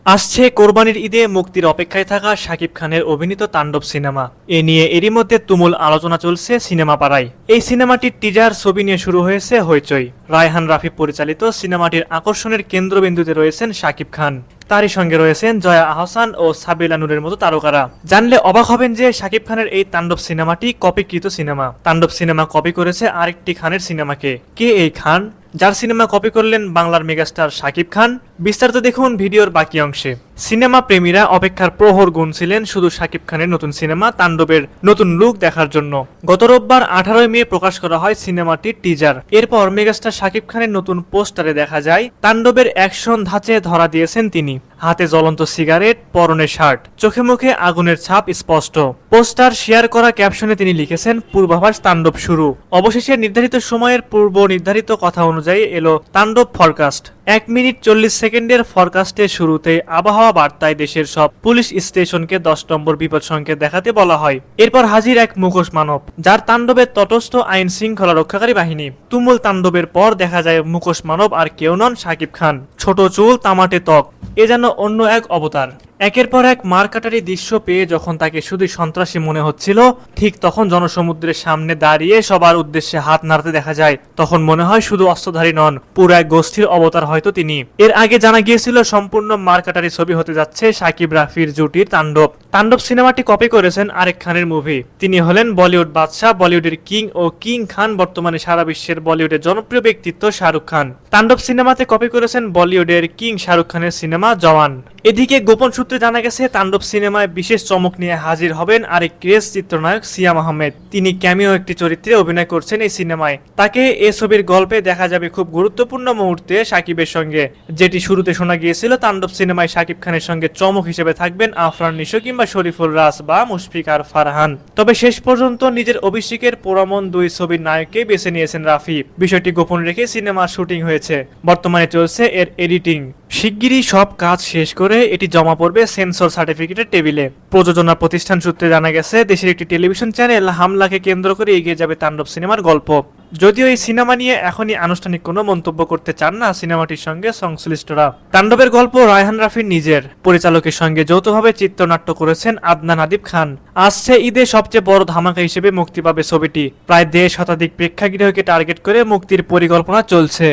আসছে কোরবানির ঈদে মুক্তির অপেক্ষায় থাকা শাকিব খানের অভিনীত তাণ্ডব সিনেমা। এ নিয়ে এরই মধ্যে তুমুল আলোচনা চলছে সিনেমা পাড়ায়। এই সিনেমাটির টিজার ছবি নিয়ে শুরু হয়েছে হইচই। রায়হান রাফি পরিচালিত সিনেমাটির আকর্ষণের কেন্দ্রবিন্দুতে রয়েছেন শাকিব খান। তারই সঙ্গে রয়েছেন জয়া আহসান ও সাবিলা নূরের মতো তারকারা। জানলে অবাক হবেন যে শাকিব খানের এই তাণ্ডব সিনেমাটি কপিকৃত সিনেমা। তাণ্ডব সিনেমা কপি করেছে আরেকটি খানের সিনেমাকে। কে এই খান, যার সিনেমা কপি করলেন বাংলার মেগাস্টার শাকিব খান? বিস্তারিত দেখুন ভিডিওর বাকি অংশে। সিনেমা প্রেমীরা অপেক্ষার প্রহর গুনছিলেন শুধু শাকিব খানের নতুন সিনেমা তাণ্ডবের নতুন লুক দেখার জন্য। গত রোববার 18 মে প্রকাশ করা হয় সিনেমাটির টিজার। এরপর মেগাস্টার শাকিব খানের নতুন পোস্টারে দেখা যায় তাণ্ডবের অ্যাকশন ধাঁচে ধরা দিয়েছেন তিনি। হাতে জ্বলন্ত সিগারেট, পরনে শার্ট, চোখে মুখে আগুনের ছাপ স্পষ্ট। পোস্টার শেয়ার করা ক্যাপশনে তিনি লিখেছেন, পূর্বাভাস তাণ্ডব শুরু। অবশেষে নির্ধারিত সময়ের পূর্ব নির্ধারিত কথা অনুযায়ী এলো তাণ্ডব ফরকাস্ট। 1 মিনিট 40 সেকেন্ডের ফরকাস্টের শুরুতে আবহাওয়া বার্তায় দেশের সব পুলিশ স্টেশনকে 10 নম্বর বিপদ সংকেত দেখাতে বলা হয়। এরপর হাজির এক মুখোশ মানব, যার তাণ্ডবের তটস্থ আইন শৃঙ্খলা রক্ষাকারী বাহিনী। তুমুল তাণ্ডবের পর দেখা যায় মুখোশ মানব আর কেউ নন শাকিব খান। ছোট চুল, তামাটে ত্বক, এ যেন অন্য এক অবতার। একের পর এক মারকাটারি দৃশ্য পেয়ে যখন তাকে শুধু সন্ত্রাসী মনে হচ্ছিল, ঠিক তখন জনসমুদ্রের সামনে দাঁড়িয়ে সবার উদ্দেশ্যে হাত নাড়তে দেখা যায়। তখন মনে হয় শুধু অস্ত্রধারী নন, পুরো এক গোষ্ঠীর অবতার হয়তো তিনি। এর আগে জানা গিয়েছিল সম্পূর্ণ মারকাটারি ছবি হতে যাচ্ছে সাকিব রাফির জুটির তাণ্ডব। তাণ্ডব সিনেমাটি কপি করেছেন আরেক খানের মুভি। তিনি হলেন বলিউড বাদশাহ, বলিউডের কিং ও কিং খান, বর্তমানে সারা বিশ্বের বলিউডের জনপ্রিয় ব্যক্তিত্ব শাহরুখ খান। তাণ্ডব সিনেমাতে কপি করেছেন বলিউডের কিং শাহরুখ খানের সিনেমা জওয়ান। এদিকে গোপন সূত্রে জানা গেছে তাণ্ডব সিনেমায় বিশেষ চমক নিয়ে হাজির হবেন আরেক ক্রেজ চিত্রনায়ক সিয়াম আহমেদ। তিনি ক্যামিও একটি চরিত্রে অভিনয় করছেন এই সিনেমায়। তাকে এ ছবির গল্পে দেখা যাবে খুব গুরুত্বপূর্ণ মুহূর্তে সাকিবের সঙ্গে। যেটি শুরুতে শোনা গিয়েছিল, তাণ্ডব সিনেমায় সাকিব খানের সঙ্গে চমক হিসেবে থাকবেন আফরান নিশো কিংবা শরীফুল রাজ বা মুশফিক আর ফারহান। তবে শেষ পর্যন্ত নিজের অভিষেকের পোড়ামন দুই ছবির নায়ককে বেছে নিয়েছেন রাফি। বিষয়টি গোপন রেখে সিনেমার শুটিং হয়েছে। বর্তমানে চলছে এর এডিটিং। শিগগিরই সব কাজ শেষ করে এটি জমা পড়বে সেন্সর সার্টিফিকেটের টেবিলে। প্রযোজনা প্রতিষ্ঠান সূত্রে জানা গেছে, দেশের একটি টেলিভিশন চ্যানেল হামলাকে কেন্দ্র করে এগিয়ে যাবে তাণ্ডব সিনেমার গল্প। যদিও এই সিনেমা নিয়ে এখনই আনুষ্ঠানিক কোনো মন্তব্য করতে চান না সিনেমাটির সঙ্গে সংশ্লিষ্টরা। তাণ্ডবের গল্প রায়হান রাফির নিজের। পরিচালকের সঙ্গে যৌথভাবে চিত্রনাট্য করেছেন আদনান আদিব খান। আসছে ঈদে সবচেয়ে বড় ধামাকা হিসেবে মুক্তি পাবে ছবিটি। প্রায় 1.5 শতাধিক প্রেক্ষাগৃহকে টার্গেট করে মুক্তির পরিকল্পনা চলছে।